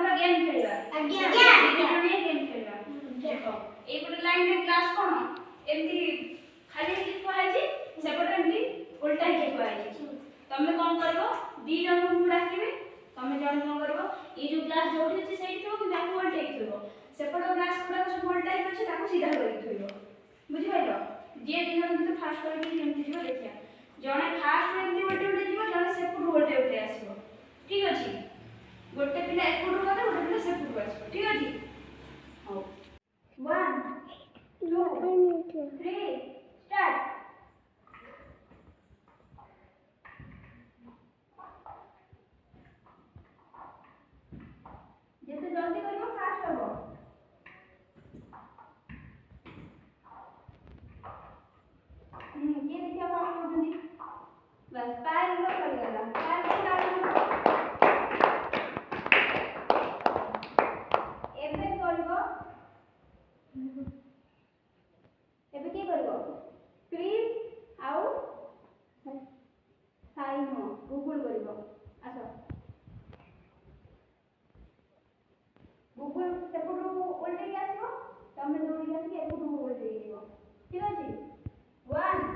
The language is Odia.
ଭଲ ଗେମ୍ ଖେଳିବା ଆଜ୍ଞା ଗେମ୍ ଖେଳିବା ଦେଖ এই ଗୋଟେ ଲାଇନରେ କ୍ଲାସ୍ কোন ଏମିତି ଖାଲି ଲେଖା ହେଇଛି ସେପଟେ ଏମିତି ଉল্ଟା ହେଇକି ଲେଖା ହେଇଛି ତମେ কোন କରିବ ଦି ଜଣଙ୍କୁ ଡାକିବେ ତମେ ଜଣ কোন କରିବ এই ଯୋଉ କ୍ଲାସ୍ ଯୋଉଠି ଅଛି ସେଇଠି ଥିବ କିନ୍ତୁ ତାକୁ ଉଲ୍ଟେଇକି ଥିବ ସେପଟ କ୍ଲାସ୍ ଗୁଡା ସବୁ ଉଲ୍ଟା ହେଇକି ଅଛି ତାକୁ ସିଧା କରିକି ଥିବ ବୁଝିପାରିଲ ଯିଏ ଦି ଜଣ ଭିତରେ ଫାଷ୍ଟ କରିକି କେମିତି ଯିବ ଦେଖିବା ଜଣେ ଫାଷ୍ଟ ଏମିତି ଉଲ୍ଟେ ଯିବ ଜଣେ ସେପଟୁ ଉଲ୍ଟେ ଆସିବ ठीक ଅଛି ଗୋଟେ ପିଲା ଏପଟୁ ଗଲେ ଗୋଟେ ପିଲା ସେପଟୁ ଆସିବ ठीक ଅଛି ହଉ 1 2 3 start ଯେତେ ଜଲ୍ଦି କରିବ ଫାଷ୍ଟ ହବ କିଏ ଦେଖିବା ଫାଷ୍ଟ କରୁଛନ୍ତି बस पैर लो करिएगा पैर को डालना एबे करबो एबे की करबो प्लीज आउ साइन हो गूगल करबो आसो गूगल सेपटू उल्टे के आसो तमे दौड़ी आसी एपटू उल्टे जीवो ठीक अछि 1